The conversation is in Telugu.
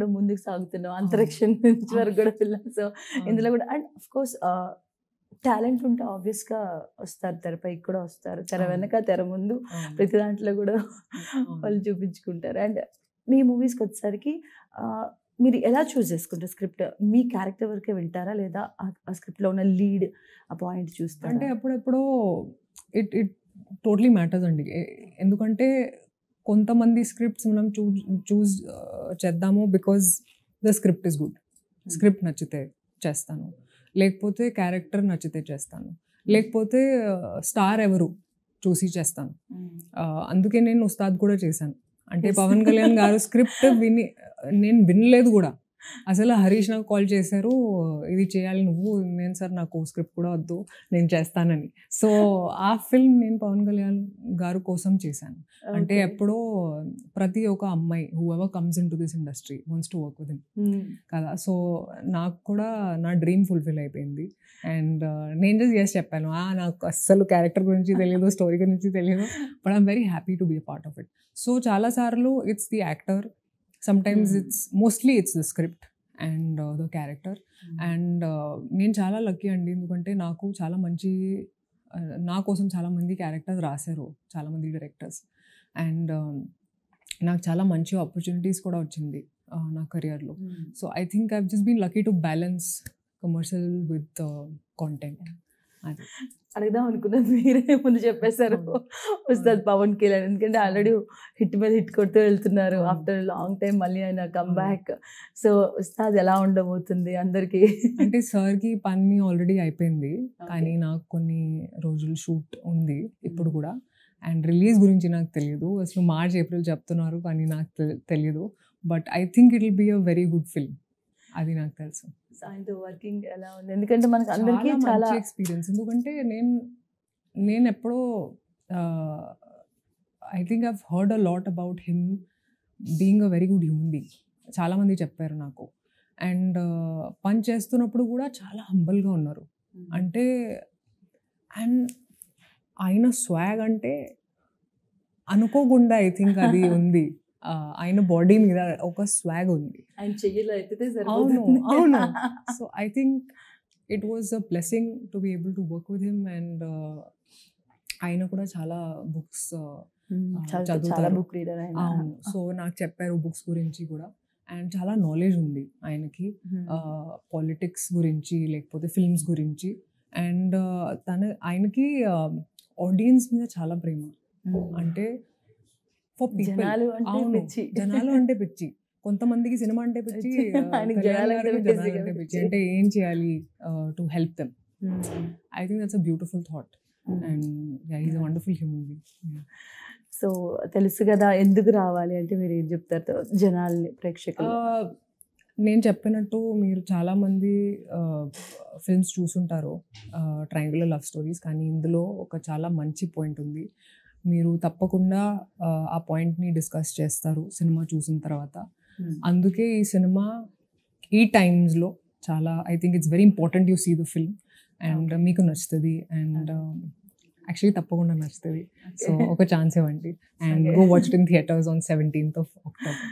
ఎక్కడెక్కడో ముందుకు సాగుతున్నాం. అంతరిక్షం నుంచి వరకు కూడా వెళ్ళాం. సో, ఇందులో కూడా అండ్ ఆఫ్ కోర్స్ టాలెంట్ ఉంటే ఆబ్వియస్‌గా వస్తారు. తెరపైకి కూడా వస్తారు. తెర వెనక, తెర ముందు ప్రతి దాంట్లో కూడా వాళ్ళు చూపించుకుంటారు. అండ్ మీ మూవీస్‌కొచ్చేసరికి మీరు ఎలా చూజ్ చేసుకుంటారు స్క్రిప్ట్? మీ క్యారెక్టర్ వరకే వింటారా? లేదా ఆ స్క్రిప్ట్‌లో ఉన్న లీడ్ ఆ పాయింట్ చూస్తారా? అంటే అప్పుడెప్పుడో ఇట్ ఇట్ టోటలీ మ్యాటర్స్ అండి. ఎందుకంటే కొంతమంది స్క్రిప్ట్స్ మనం చూజ్ చేద్దాము because the script is good. Script నచ్చితే చేస్తాను, లేకపోతే క్యారెక్టర్ నచ్చితే చేస్తాను, లేకపోతే స్టార్ ఎవరు చూసి చేస్తాను. అందుకే నేను ఉస్తాద్ కూడా చేశాను. అంటే పవన్ కళ్యాణ్ గారు స్క్రిప్ట్ నేను వినలేదు కూడా. అసలు హరీష్ నాకు కాల్ చేశారు, ఇది చేయాలి నువ్వు. నేను సార్ నాకు స్క్రిప్ట్ కూడా వద్దు, నేను చేస్తానని. సో ఆ ఫిల్మ్ నేను పవన్ కళ్యాణ్ గారు కోసం చేశాను. అంటే ఎప్పుడో ప్రతి ఒక్క అమ్మాయి whoever comes into this industry wants to work with him కదా. సో నాకు కూడా నా డ్రీమ్ ఫుల్ఫిల్ అయిపోయింది. అండ్ నేను జస్ట్ ఎస్ చెప్పాను. నాకు అస్సలు క్యారెక్టర్ గురించి తెలియదు, స్టోరీ గురించి తెలియదు, but I'm very happy to be a part of it. So చాలాసార్లు it's the actor, sometimes mostly it's the script and the character. And నేను చాలా లక్కీ అండి, ఎందుకంటే నాకు చాలా మంచి నా కోసం చాలా మంది క్యారెక్టర్స్ రాశారు, చాలా మంది డైరెక్టర్స్. అండ్ నాకు చాలా మంచి ఆపర్చునిటీస్ కూడా వచ్చింది నా కెరియర్లో. So I think I've just been lucky to balance commercial with content. అది అడుగుదాం అనుకున్నది మీరే ముందు చెప్పేశారు, ఉస్తాద్ పవన్ కళ్యాణ్. ఎందుకంటే ఆల్రెడీ హిట్ మీద హిట్ కొడుతూ వెళ్తున్నారు. ఆఫ్టర్ లాంగ్ టైం మళ్ళీ ఆయన కమ్ బ్యాక్. సో ఉస్తాద్ ఎలా ఉండబోతుంది అందరికీ? అంటే సార్కి పని ఆల్రెడీ అయిపోయింది, కానీ నాకు కొన్ని రోజులు షూట్ ఉంది ఇప్పుడు కూడా. అండ్ రిలీజ్ గురించి నాకు తెలియదు. అసలు మార్చ్ ఏప్రిల్ చెప్తున్నారు, కానీ నాకు తెలియదు. But I think it will be a very good film, అది నాకు తెలుసు. ఆయనతో వర్కింగ్ ఎలా ఉంది? ఎందుకంటే మనకు అందరికీ చాలా ఎక్స్పీరియన్స్. ఎందుకంటే నేను ఎప్పుడో I think I've heard a lot about him being a very good human being. చాలామంది చెప్పారు నాకు. అండ్ పని చేస్తున్నప్పుడు కూడా చాలా హంబల్గా ఉన్నారు. అంటే అండ్ ఆయన స్వాగ్ అంటే అనుకోకుండా ఐ థింక్ అది ఉంది. ఆయన బాడీ మీద ఒక స్వాగ్ ఉంది. ఆయన చెయ్యిలో అయితే అవును. So I think it was a blessing to be able to work with him. And ఆయన కూడా చాలా బుక్స్ చదువుతారు. అవును. సో నాకు చెప్పారు బుక్స్ గురించి కూడా. అండ్ చాలా నాలెడ్జ్ ఉంది ఆయనకి, పాలిటిక్స్ గురించి లేకపోతే ఫిల్మ్స్ గురించి. అండ్ ఆయనకి ఆడియన్స్ మీద చాలా ప్రేమ. అంటే జనాలు అంటే పిచ్చి. కొంతమందికి సినిమా అంటే పిచ్చి, జనాలు అంటే పిచ్చి. అంటే ఏం చేయాలి to help them. I think that's a beautiful thought. And he is a wonderful human being. So తెలుసు కదా, ఎందుకు రావాలి అంటే మీరు ఏం చెప్తారు జనాల్ని, ప్రేక్షకులు? నేను చెప్పినట్టు మీరు చాలామంది ఫిల్మ్స్ చూసుంటారు, ట్రయాంగులర్ లవ్ స్టోరీస్. కానీ ఇందులో ఒక చాలా మంచి పాయింట్ ఉంది. మీరు తప్పకుండా ఆ పాయింట్ని డిస్కస్ చేస్తారు సినిమా చూసిన తర్వాత. అందుకే ఈ సినిమా ఈ టైమ్స్లో చాలా, I think it's very important you see the film. And మీకు నచ్చుతుంది. అండ్ యాక్చువల్లీ తప్పకుండా నచ్చుతుంది. సో ఒక ఛాన్స్ ఇవ్వండి. And go watch it in theatres on 17th of October.